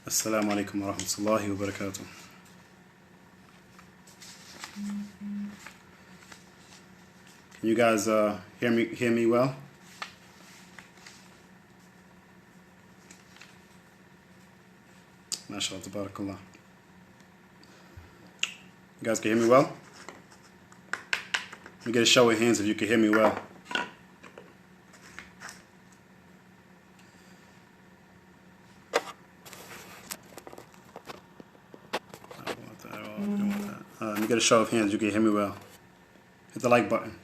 Assalamu alaikum wa rahmatullahi wa barakatuh. Can you guys hear me well? MashaAllah, tabarakallah. You guys can hear me well? Let me get a show of hands if you can hear me well. Let me get a show of hands if you can hear me well. Hit the like button.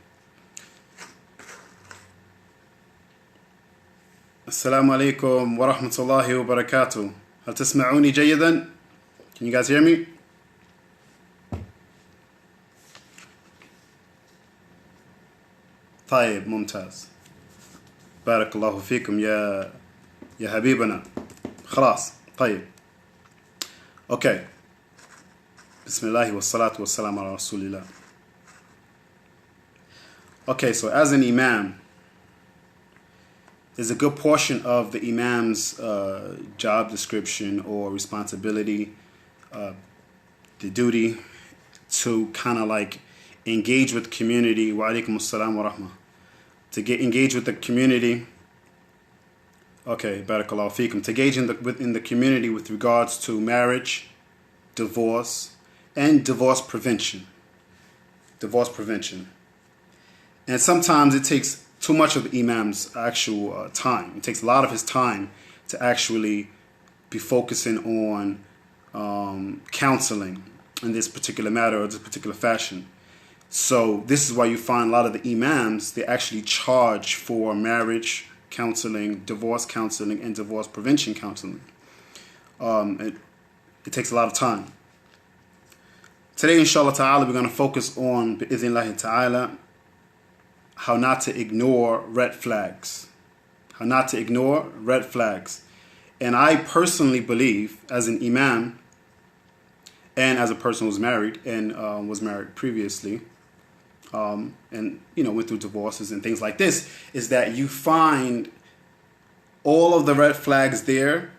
Assalamu alaikum wa rahmatullahi wa barakatuh. هل تسمعوني جيدا? Can you guys hear me? طيب ممتاز. بارك الله فيكم يا حبيبنا. خلاص طيب. Okay. Bismillah wa salatu wa salam ala rasulillah. Okay, so as an imam, there's a good portion of the imam's job description or responsibility, the duty to kind of like engage with the community. Wa alaikum assalam wa rahmah. To engage with the community. Okay, barakallahu feekum. To engage within the community with regards to marriage, divorce, and divorce prevention. Divorce prevention. And sometimes it takes too much of the imam's actual time. It takes a lot of his time to actually be focusing on counseling in this particular matter or this particular fashion. So this is why you find a lot of the imams, they actually charge for marriage counseling, divorce counseling, and divorce prevention counseling. It takes a lot of time. Today, inshallah ta'ala, we're going to focus on, bi'idhnillahi ta'ala, how not to ignore red flags. How not to ignore red flags. And I personally believe, as an imam, and as a person who's married, and was married previously, and, went through divorces and things like this, is that you find all of the red flags there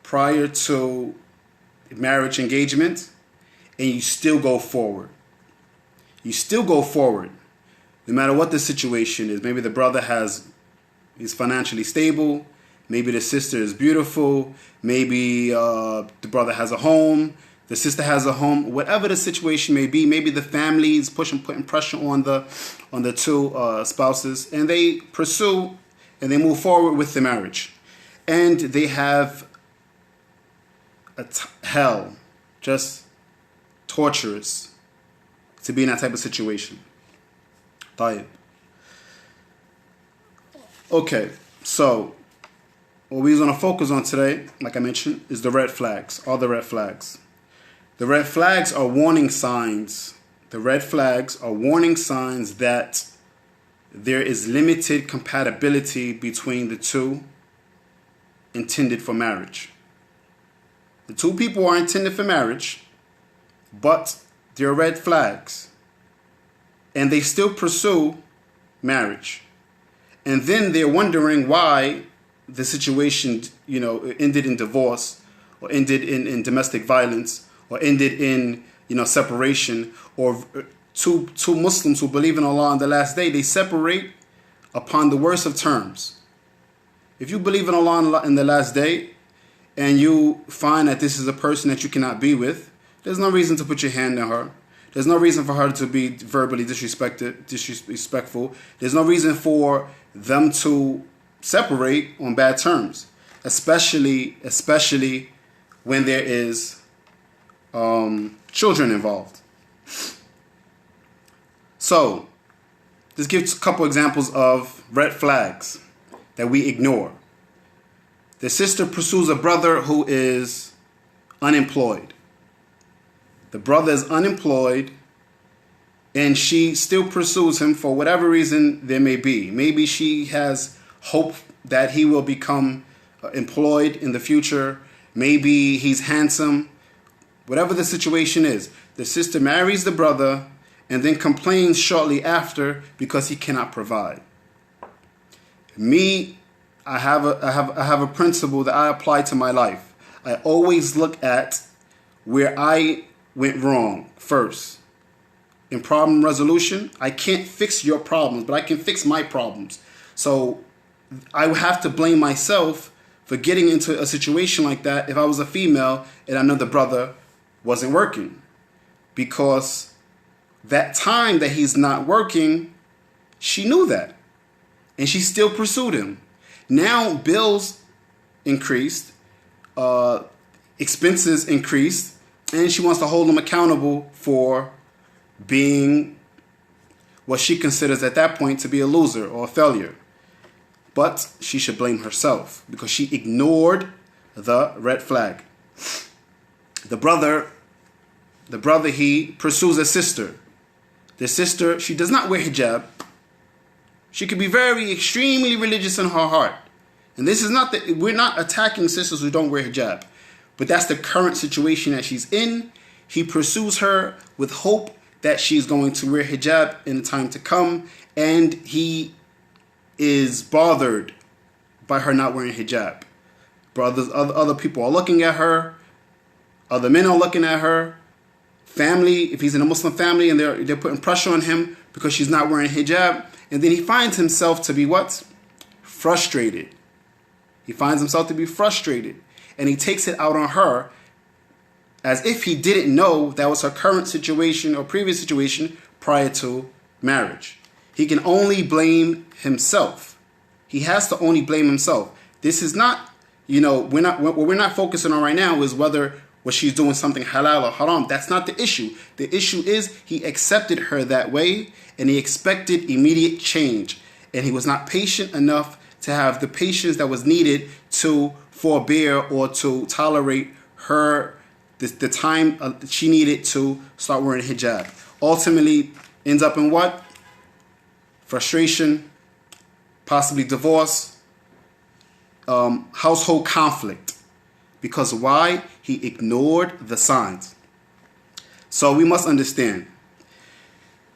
prior to marriage engagement, and you still go forward. You still go forward. No matter what the situation is. Maybe the brother is financially stable. Maybe the sister is beautiful. Maybe the brother has a home. The sister has a home. Whatever the situation may be. Maybe the family is putting pressure on the two spouses. And they pursue and they move forward with the marriage. And they have hell. Just torturous to be in that type of situation. طيب. Okay, so what we're going to focus on today, like I mentioned, is the red flags. All the red flags. The red flags are warning signs. The red flags are warning signs that there is limited compatibility between the two intended for marriage. The two people are intended for marriage, but there are red flags. And they still pursue marriage. And then they're wondering why the situation, ended in divorce, or ended in domestic violence, or ended in, separation, or two Muslims who believe in Allah on the last day, they separate upon the worst of terms. If you believe in Allah in the last day, and you find that this is a person that you cannot be with, there's no reason to put your hand on her. There's no reason for her to be verbally disrespectful. There's no reason for them to separate on bad terms, especially when there is children involved. So, this gives a couple examples of red flags that we ignore. The sister pursues a brother who is unemployed. The brother is unemployed, and she still pursues him for whatever reason there may be. Maybe she has hope that he will become employed in the future. Maybe he's handsome. Whatever the situation is, the sister marries the brother and then complains shortly after because he cannot provide. I have a principle that I apply to my life. I always look at where I went wrong first. In problem resolution, I can't fix your problems, but I can fix my problems. So I would have to blame myself for getting into a situation like that if I was a female and I know the brother wasn't working. Because that time that he's not working, she knew that. And she still pursued him. Now bills increased, expenses increased, and she wants to hold him accountable for being what she considers at that point to be a loser or a failure. But she should blame herself because she ignored the red flag. The brother, he pursues a sister. The sister, she does not wear hijab. She could be very extremely religious in her heart. And this is not that we're not attacking sisters who don't wear hijab. But that's the current situation that she's in. He pursues her with hope that she's going to wear hijab in the time to come. And he is bothered by her not wearing hijab. Brothers, other people are looking at her. Other men are looking at her. Family, if he's in a Muslim family and they're putting pressure on him because she's not wearing hijab. And then he finds himself to be what? Frustrated. He finds himself to be frustrated. And he takes it out on her as if he didn't know that was her current situation or previous situation prior to marriage. He can only blame himself. He has to only blame himself. This is not, what we're not focusing on right now is whether what she's doing something halal or haram. That's not the issue. The issue is he accepted her that way and he expected immediate change. And he was not patient enough to have the patience that was needed to forbear or to tolerate her the time she needed to start wearing hijab. Ultimately ends up in what? Frustration, possibly divorce, household conflict. Because why? He ignored the signs. So we must understand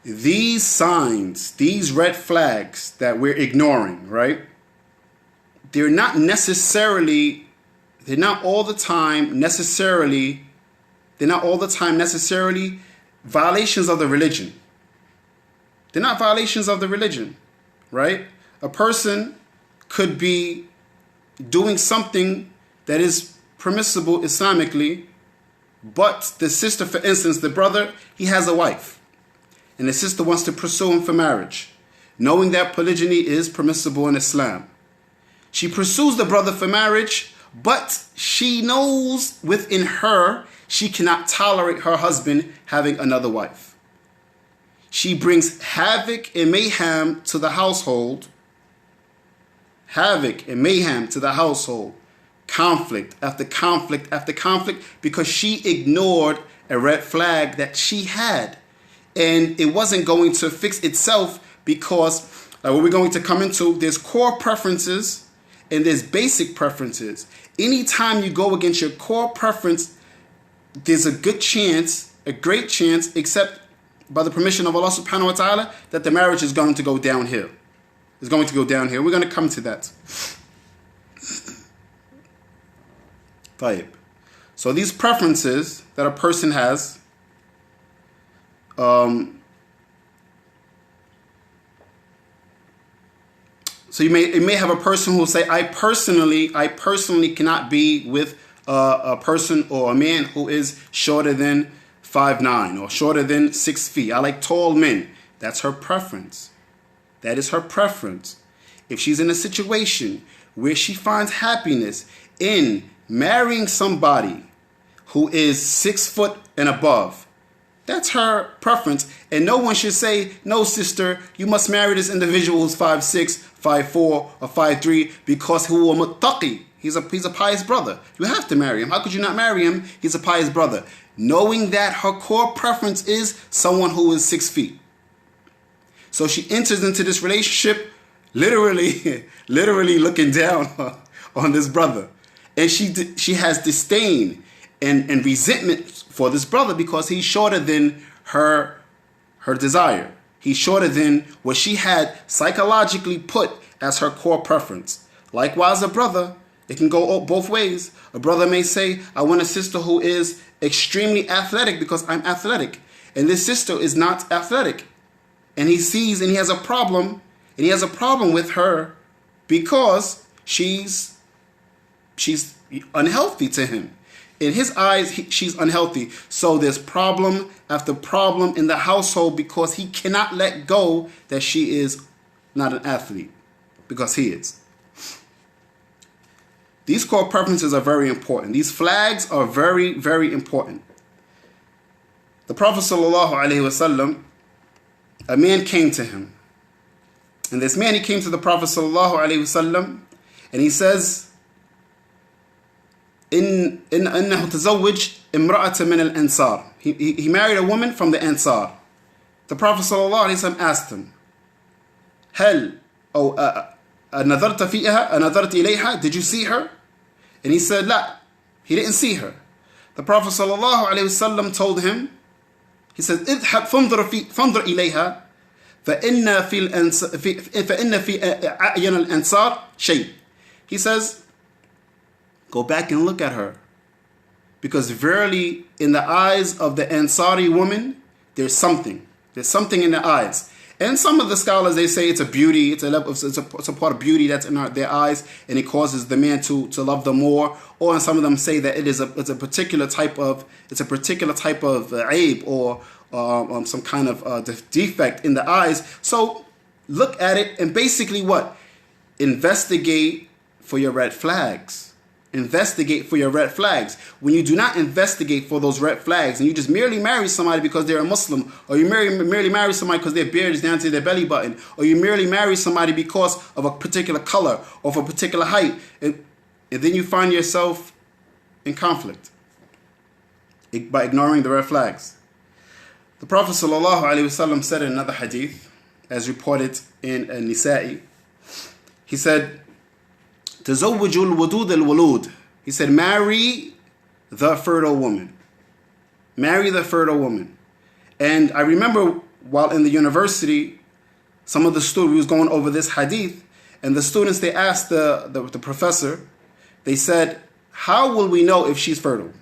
these signs, these red flags that we're ignoring, right? They're not all the time necessarily violations of the religion. They're not violations of the religion, right? A person could be doing something that is permissible Islamically, but the sister, for instance, the brother, he has a wife, and the sister wants to pursue him for marriage, knowing that polygyny is permissible in Islam. She pursues the brother for marriage, but she knows within her she cannot tolerate her husband having another wife. She brings havoc and mayhem to the household. Havoc and mayhem to the household. Conflict after conflict after conflict because she ignored a red flag that she had. And it wasn't going to fix itself because what we're going to come into, there's core preferences and there's basic preferences. Anytime you go against your core preference, there's a great chance, except by the permission of Allah subhanahu wa ta'ala, that the marriage is going to go downhill. It's going to go downhill. We're going to come to that. So these preferences that a person has, so you may have a person who will say, I personally cannot be with a person or a man who is shorter than 5'9" or shorter than 6 feet. I like tall men. That's her preference. That is her preference. If she's in a situation where she finds happiness in marrying somebody who is 6 foot and above, that's her preference. And no one should say, no, sister, you must marry this individual who's 5'6", 5'4", or 5'3", because huwa muttaqi. He's a pious brother. You have to marry him. How could you not marry him? He's a pious brother. Knowing that her core preference is someone who is 6 feet. So she enters into this relationship literally looking down on this brother. And she has disdain and resentment for this brother because he's shorter than her desire. He's shorter than what she had psychologically put as her core preference. Likewise, a brother, It can go both ways. A brother may say, I want a sister who is extremely athletic because I'm athletic. And this sister is not athletic. And he sees and he has a problem. And he has a problem with her because she's unhealthy to him. In his eyes, she's unhealthy. So there's problem after problem in the household because he cannot let go that she is not an athlete, because he is. These core preferences are very important. These flags are very, very important. The Prophet ﷺ, a man came to him. And this man, he came to the Prophet ﷺ, and he says, إنه تزوج امرأة من الأنصار. He married a woman from the Ansar. The Prophet ﷺ asked him, هل أو نظرت فيها نظرت إليها? Did you see her? And he said, لا. He didn't see her. The Prophet ﷺ told him, he said, اذهب فانظر إليها فإن في أعين الأنصار شيء. He says, go back and look at her. Because verily, in the eyes of the Ansari woman, there's something. There's something in the eyes. And some of the scholars, they say it's a beauty, it's a part of beauty that's in their eyes, and it causes the man to love them more. Or some of them say that it's a particular type of aib or some kind of defect in the eyes. So look at it and basically what? Investigate for your red flags. Investigate for your red flags. When you do not investigate for those red flags and you just merely marry somebody because they're a Muslim, or you merely marry somebody because their beard is down to their belly button, or you merely marry somebody because of a particular color or for a particular height, and then you find yourself in conflict by ignoring the red flags. The Prophet ﷺ said in another hadith, as reported in Nisa'i, he said, تزوجوا الودود الولود. He said, marry the fertile woman. Marry the fertile woman. And I remember while in the university, some of the students, we was going over this hadith, and the students, they asked the professor, they said, how will we know if she's fertile?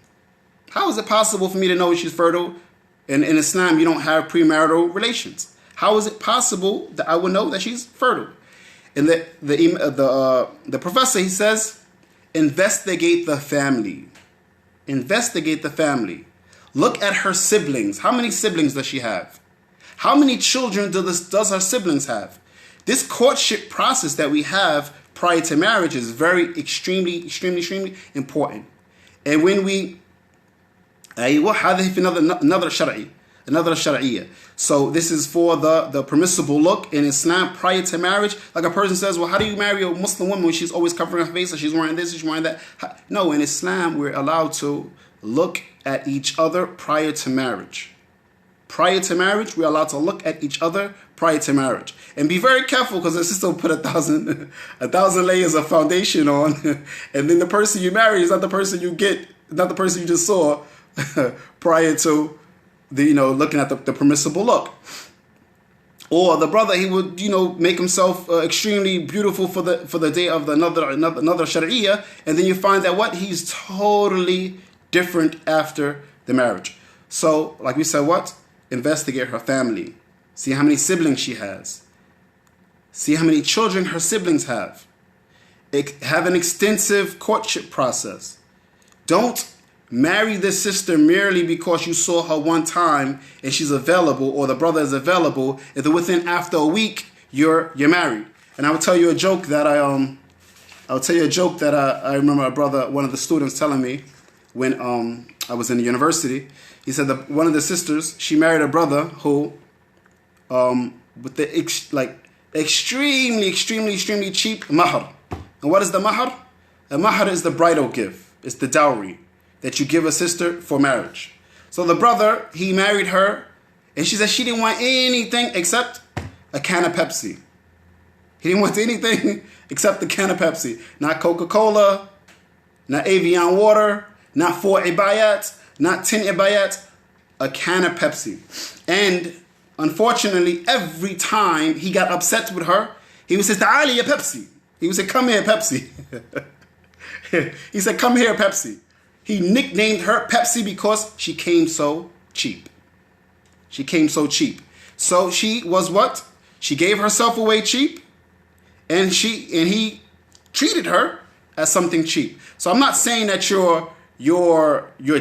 How is it possible for me to know if she's fertile? And in Islam, you don't have premarital relations. How is it possible that I will know that she's fertile? And the professor, he says, investigate the family. Investigate the family. Look at her siblings. How many siblings does she have? How many children does her siblings have? This courtship process that we have prior to marriage is very extremely important. And when we another shari'iyya. So this is for the permissible look in Islam prior to marriage. Like a person says, well, how do you marry a Muslim woman when she's always covering her face and she's wearing this, she's wearing that? No, in Islam, we're allowed to look at each other prior to marriage. Prior to marriage, we're allowed to look at each other prior to marriage. And be very careful, because the sister will put a thousand layers of foundation on, and then the person you marry is not the person you get, not the person you just saw prior to looking at the permissible look. Or the brother, he would make himself extremely beautiful for the day of another shari'iyya, and then you find that what he's totally different after the marriage. So like we said, what? Investigate her family. See how many siblings she has. See how many children her siblings have. Have an extensive courtship process. Don't marry this sister merely because you saw her one time and she's available, or the brother is available, and then after a week you're married. And I will tell you a joke that I remember a brother, one of the students, telling me when I was in the university. He said that one of the sisters, she married a brother who with the extremely cheap mahar. And what is the mahar? The mahar is the bridal gift. It's the dowry that you give a sister for marriage. So the brother, he married her, and she said she didn't want anything except a can of Pepsi. He didn't want anything except the can of Pepsi. Not Coca-Cola, not Evian water, not 4 ibayat, not 10 ibayat, a can of Pepsi. And unfortunately, every time he got upset with her, he would say, Ta'ali ya Pepsi. He would say, come here, Pepsi. He said, come here, Pepsi. He nicknamed her Pepsi because she came so cheap. She came so cheap. So she was what? She gave herself away cheap, and he treated her as something cheap. So I'm not saying that your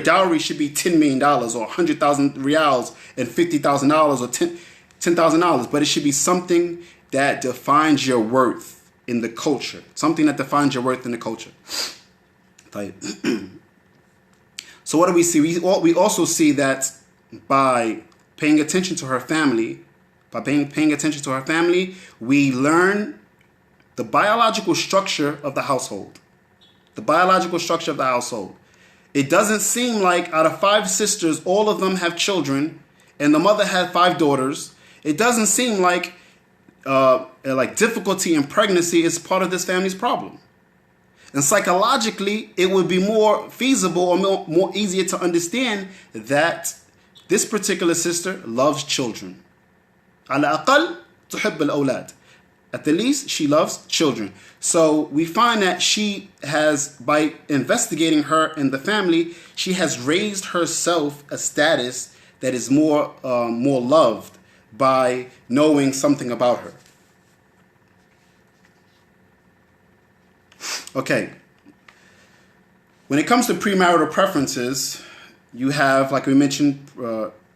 dowry should be $10 million or 100,000 reals and $50,000 or $10,000, but it should be something that defines your worth in the culture. Something that defines your worth in the culture. So what do we see? We also see that by paying attention to her family, we learn the biological structure of the household. The biological structure of the household. It doesn't seem like out of 5 sisters, all of them have children, and the mother had 5 daughters. It doesn't seem like difficulty in pregnancy is part of this family's problem. And psychologically, it would be more feasible or more easier to understand that this particular sister loves children. على الأقل تحب الأولاد. At the least, she loves children. So we find that she has, by investigating her in the family, she has raised herself a status that is more loved by knowing something about her. Okay. When it comes to premarital preferences, you have, like we mentioned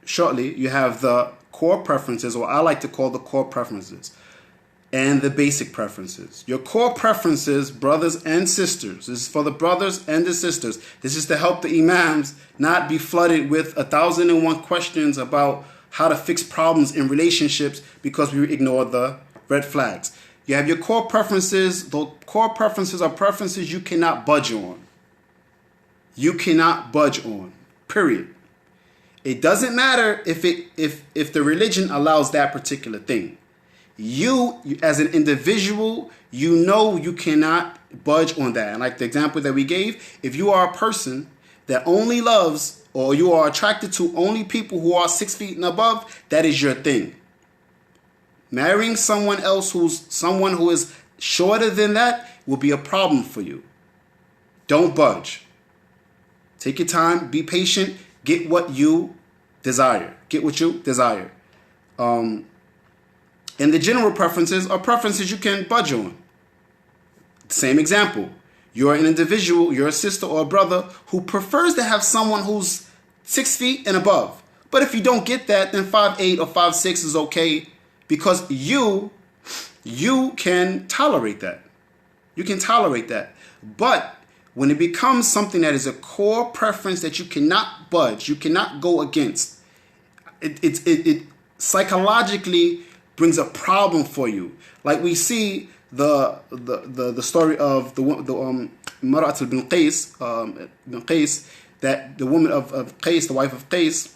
shortly, you have the core preferences, or I like to call the core preferences, and the basic preferences. Your core preferences, brothers and sisters, this is for the brothers and the sisters. This is to help the Imams not be flooded with 1,001 questions about how to fix problems in relationships because we ignore the red flags. You have your core preferences. The core preferences are preferences you cannot budge on. You cannot budge on, period. It doesn't matter if the religion allows that particular thing. You, as an individual, you know you cannot budge on that. And like the example that we gave, if you are a person that only loves or you are attracted to only people who are 6 feet and above, that is your thing. Marrying someone else who is shorter than that will be a problem for you. Don't budge. Take your time, be patient, get what you desire. Get what you desire. And the general preferences are preferences you can budge on. Same example. You're an individual, you're a sister or a brother who prefers to have someone who's 6 feet and above. But if you don't get that, then 5'8" or 5'6" is okay because you can tolerate that. You can tolerate that. But when it becomes something that is a core preference that you cannot budge, you cannot go against, it psychologically brings a problem for you. Like we see the story of the Premarital bin Qais, that the woman of Qais, the wife of Qais,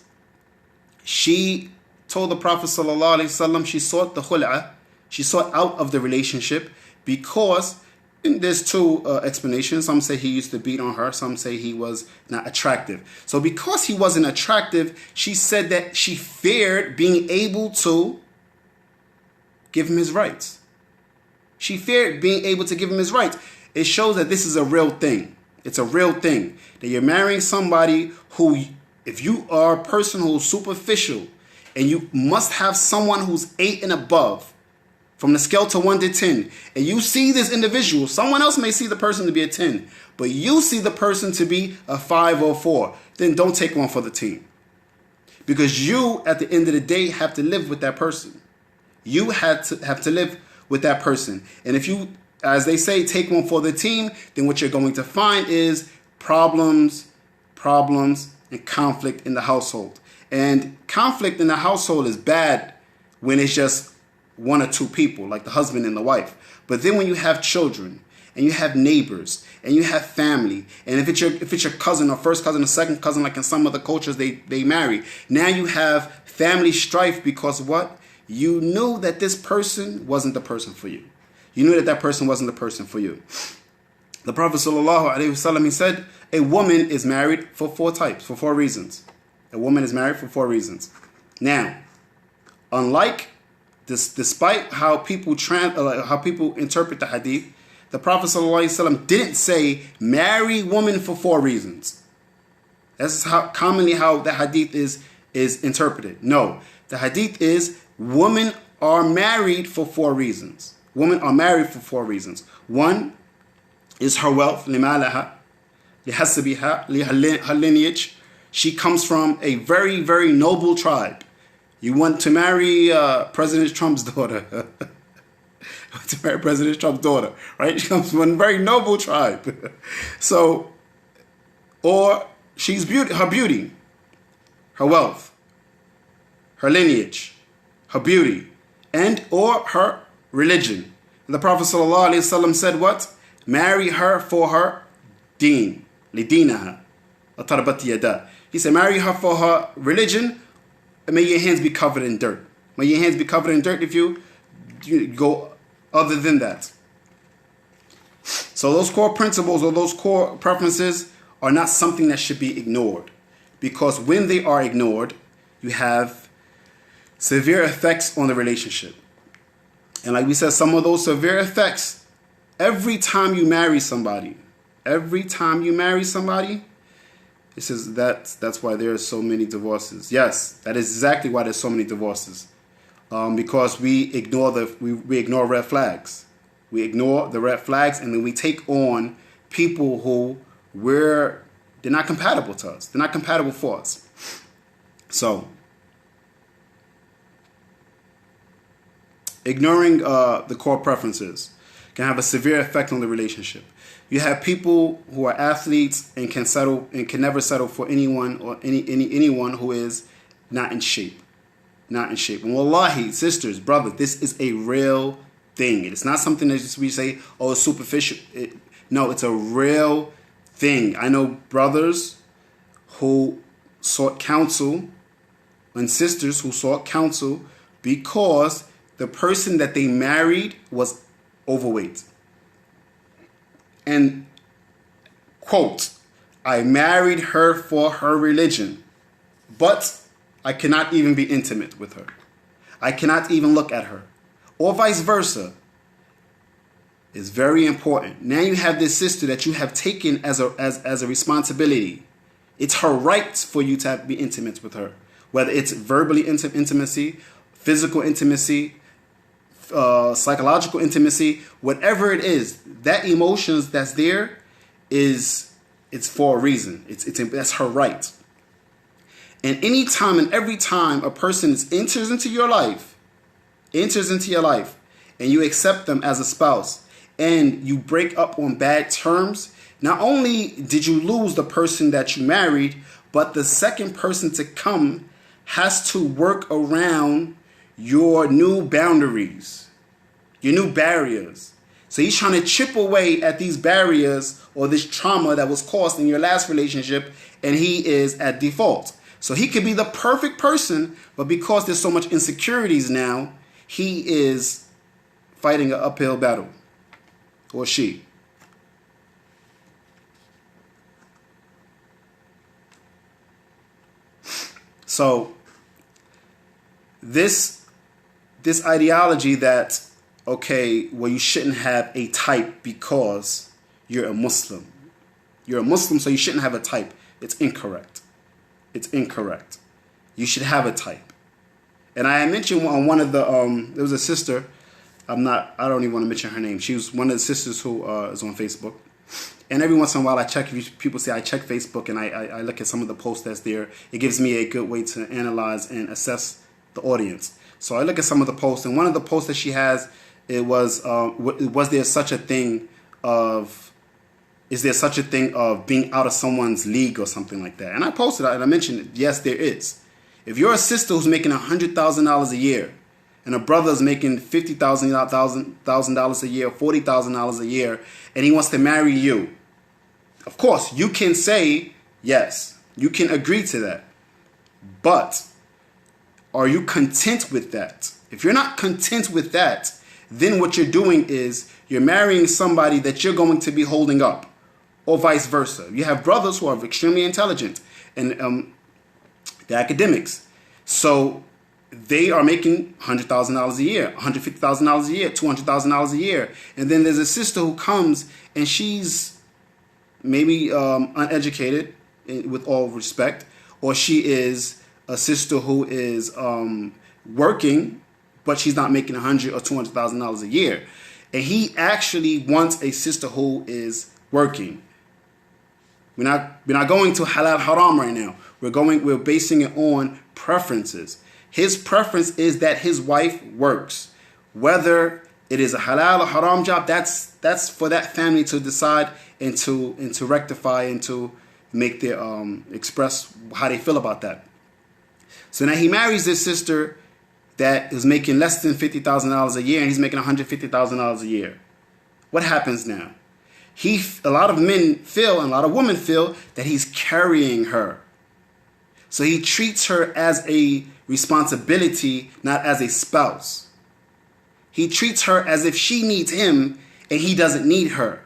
she told the Prophet ﷺ she sought the khul'ah, she sought out of the relationship because, and there's 2 explanations. Some say he used to beat on her. Some say he was not attractive. So because he wasn't attractive, she said that she feared being able to give him his rights. She feared being able to give him his rights. It shows that this is a real thing. It's a real thing. That you're marrying somebody who, if you are a person who's superficial and you must have someone who's 8 and above, from the scale to 1 to 10, and you see this individual, someone else may see the person to be a 10, but you see the person to be a 5 or 4, then don't take one for the team. Because you, at the end of the day, have to live with that person. You have to live with that person. And if you, as they say, take one for the team, then what you're going to find is problems, and conflict in the household. And conflict in the household is bad when it's just 1 or 2 people, like the husband and the wife. But then when you have children, and you have neighbors, and you have family, and if it's your cousin or first cousin or second cousin, like in some other cultures they marry, now you have family strife because what? You knew that this person wasn't the person for you. You knew that person wasn't the person for you. The Prophet ﷺ, he said, a woman is married for 4 reasons. A woman is married for 4 reasons. Now, unlike this, despite how people interpret the hadith, the Prophet ﷺ didn't say marry woman for 4 reasons. That's commonly how the hadith is interpreted. No, the hadith is women are married for 4 reasons. Women are married for 4 reasons. 1 is her wealth, لِمَالَهَا لِحَسَبِهَا, her lineage. She comes from a very, very noble tribe. You want to marry President Trump's daughter. To marry President Trump's daughter, right? She comes from a very noble tribe. So, or she's her beauty, her wealth, her lineage, her beauty, and or her religion. And the Prophet ﷺ said what? Marry her for her deen. لِدِينَهَا وَتَرْبَتِ يَدَا. He said, marry her for her religion, and may your hands be covered in dirt. May your hands be covered in dirt if you go other than that. So those core principles or those core preferences are not something that should be ignored. Because when they are ignored, you have severe effects on the relationship. And like we said, some of those severe effects, every time you marry somebody, this is that's why there are so many divorces. Yes, that is exactly why there's so many divorces. Because we ignore we ignore red flags. We ignore the red flags, and then we take on people who they're not compatible to us. They're not compatible for us. So ignoring the core preferences can have a severe effect on the relationship. You have people who are athletes and can never settle for anyone or anyone who is not in shape. Not in shape. And wallahi, sisters, brothers, this is a real thing. It's not something that we say, oh, it's superficial. No, it's a real thing. I know brothers who sought counsel and sisters who sought counsel because the person that they married was overweight. And, quote, I married her for her religion, but I cannot even be intimate with her. I cannot even look at her. Or vice versa. It's very important. Now you have this sister that you have taken as a responsibility. It's her right for you to be intimate with her. Whether it's verbally intimacy, physical intimacy, psychological intimacy, whatever it is, that emotions that's there it's for a reason. That's her right. And any time and every time a person enters into your life, and you accept them as a spouse, and you break up on bad terms, not only did you lose the person that you married, but the second person to come has to work around your new boundaries, your new barriers. So he's trying to chip away at these barriers or this trauma that was caused in your last relationship, and he is at default. So he could be the perfect person, but because there's so much insecurities now, he is fighting an uphill battle, or she. So this ideology that, okay, well, you shouldn't have a type because you're a Muslim. You're a Muslim, so you shouldn't have a type. It's incorrect. It's incorrect. You should have a type. And I mentioned on one of the, there was a sister, I don't even want to mention her name. She was one of the sisters who is on Facebook. And every once in a while I check, people say I check Facebook and I look at some of the posts that's there. It gives me a good way to analyze and assess the audience. So I look at some of the posts, and one of the posts that she has, it was there such a thing of, is there such a thing of being out of someone's league or something like that? And I posted it and I mentioned it. Yes, there is. If you're a sister who's making $100,000 a year and a brother's making $50,000 a year, $40,000 a year, and he wants to marry you, of course, you can say yes. You can agree to that. But are you content with that? If you're not content with that, then what you're doing is you're marrying somebody that you're going to be holding up, or vice versa. You have brothers who are extremely intelligent and they're academics. So they are making $100,000 a year, $150,000 a year, $200,000 a year. And then there's a sister who comes and she's maybe uneducated, with all respect, or she is a sister who is working, but she's not making $100,000 or $200,000 a year. And he actually wants a sister who is working. We're not going to halal haram right now. We're basing it on preferences. His preference is that his wife works. Whether it is a halal or haram job, that's for that family to decide and to rectify and to make their express how they feel about that. So now he marries this sister that is making less than $50,000 a year, and he's making $150,000 a year. What happens now? A lot of men feel and a lot of women feel that he's carrying her. So he treats her as a responsibility, not as a spouse. He treats her as if she needs him and he doesn't need her.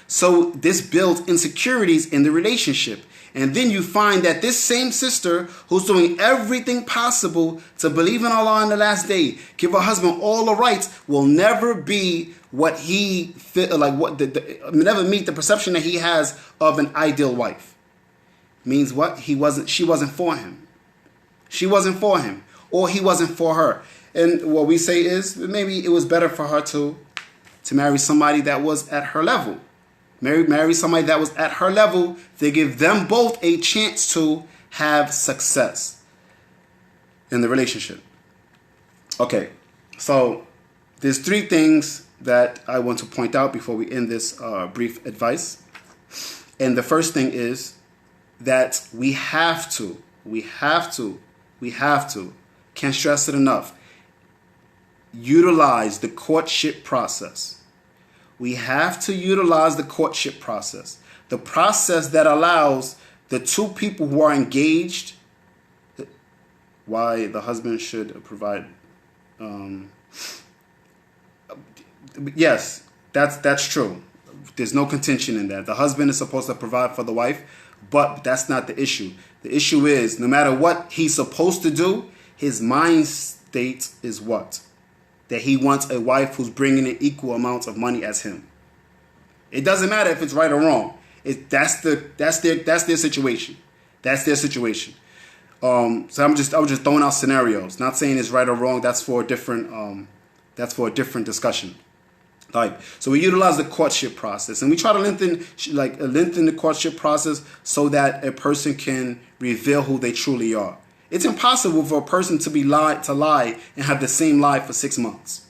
So this builds insecurities in the relationship. And then you find that this same sister who's doing everything possible to believe in Allah on the last day, give her husband all the rights, will never be what he never meet the perception that he has of an ideal wife. Means what? She wasn't for him. She wasn't for him, or he wasn't for her. And what we say is maybe it was better for her to marry somebody that was at her level. Marry somebody that was at her level. They give them both a chance to have success in the relationship. Okay, so there's 3 things that I want to point out before we end this brief advice. And the first thing is that we have to, can't stress it enough, utilize the courtship process. We have to utilize the courtship process. The process that allows the 2 people who are engaged, why the husband should provide. Yes, that's true. There's no contention in that. The husband is supposed to provide for the wife, but that's not the issue. The issue is no matter what he's supposed to do, his mind state is what? That he wants a wife who's bringing in equal amounts of money as him. It doesn't matter if it's right or wrong. That's their situation. That's their situation. So I was just throwing out scenarios. Not saying it's right or wrong. That's for a different discussion. Right. So we utilize the courtship process, and we try to lengthen the courtship process so that a person can reveal who they truly are. It's impossible for a person to lie and have the same lie for 6 months.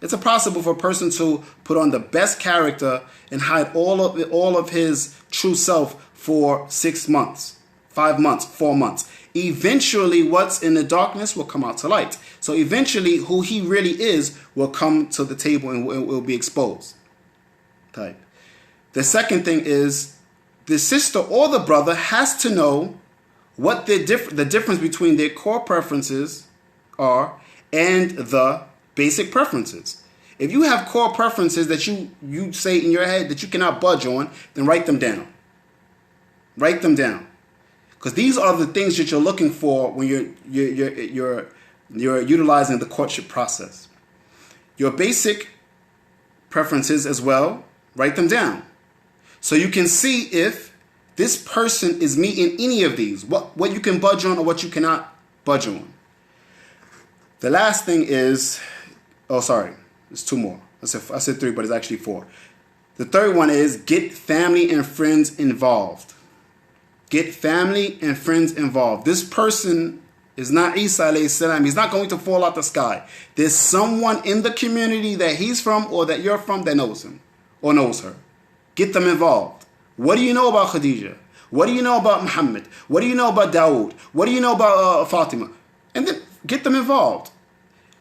It's impossible for a person to put on the best character and hide all of his true self for 6 months, 5 months, 4 months. Eventually, what's in the darkness will come out to light. So eventually, who he really is will come to the table and will be exposed. Type. The second thing is the sister or the brother has to know what the difference between their core preferences are and the basic preferences. If you have core preferences that you say in your head that you cannot budge on, then write them down. Write them down, because these are the things that you're looking for when you're utilizing the courtship process. Your basic preferences as well, write them down, so you can see if this person is meeting any of these, what you can budge on or what you cannot budge on. The last thing is, there's 2 more. I said 3, but it's actually 4. The third one is get family and friends involved. Get family and friends involved. This person is not Isa alayhi salam. He's not going to fall out the sky. There's someone in the community that he's from or that you're from that knows him or knows her. Get them involved. What do you know about Khadija? What do you know about Muhammad? What do you know about Dawood? What do you know about Fatima? And then get them involved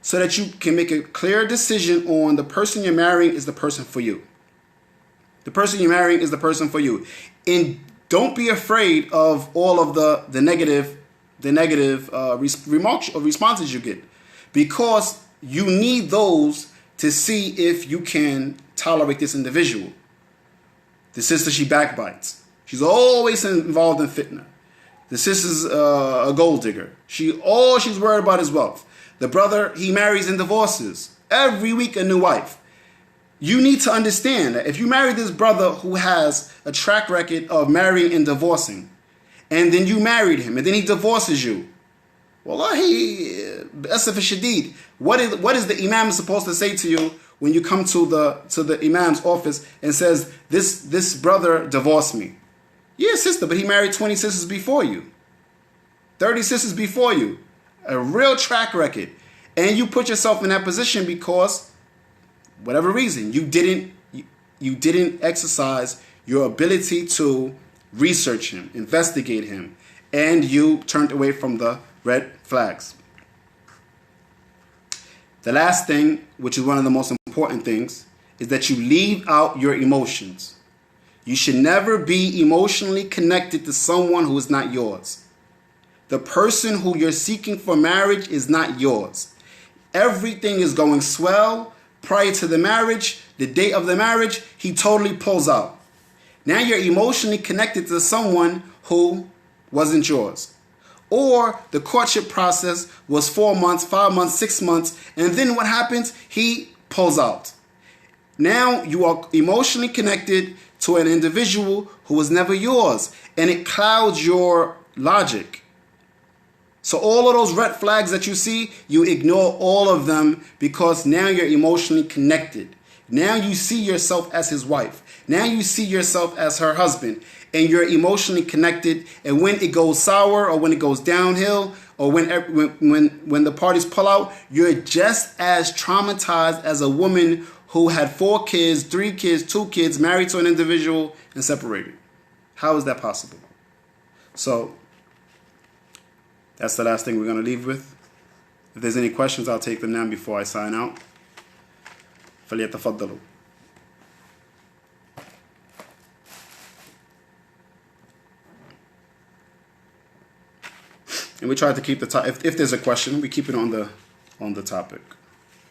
so that you can make a clear decision on the person you're marrying is the person for you. The person you're marrying is the person for you. And don't be afraid of all of the negative remarks or responses you get, because you need those to see if you can tolerate this individual. The sister, she backbites. She's always involved in fitna. The sister's a gold digger. All she's worried about is wealth. The brother, he marries and divorces. Every week a new wife. You need to understand that if you marry this brother who has a track record of marrying and divorcing, and then you married him, and then he divorces you, wallahi, asaf shadid. What is the Imam supposed to say to you when you come to the Imam's office and says, this brother divorced me? Yeah, sister, but he married 20 sisters before you. 30 sisters before you. A real track record. And you put yourself in that position because, whatever reason, you didn't exercise your ability to research him, investigate him, and you turned away from the red flags. The last thing, which is one of the most important things, is that you leave out your emotions. You should never be emotionally connected to someone who is not yours. The person who you're seeking for marriage is not yours. Everything is going swell. Prior to the marriage, the day of the marriage, he totally pulls out. Now you're emotionally connected to someone who wasn't yours. Or the courtship process was 4 months, 5 months, 6 months, and then what happens? He pulls out. Now you are emotionally connected to an individual who was never yours, and it clouds your logic. So all of those red flags that you see, you ignore all of them because now you're emotionally connected. Now you see yourself as his wife. Now you see yourself as her husband, and you're emotionally connected. And when it goes sour, or when it goes downhill, or when the parties pull out, you're just as traumatized as a woman who had 4 kids, 3 kids, 2 kids, married to an individual and separated. How is that possible? So that's the last thing we're going to leave with. If there's any questions, I'll take them now before I sign out. فليتفضلوا. And we try to keep the topic. If there's a question, we keep it on the topic.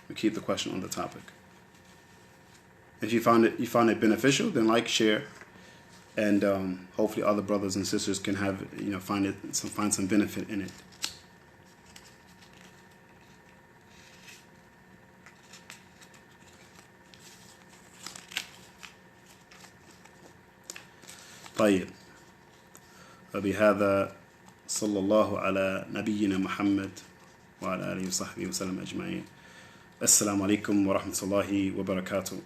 We keep the question on the topic. If you found it beneficial, then like, share, and hopefully other brothers and sisters can have find some benefit in it. طيب. وبهذا صلى الله على نبينا محمد وعلى آله وصحبه وسلم أجمعين. السلام عليكم ورحمة الله وبركاته.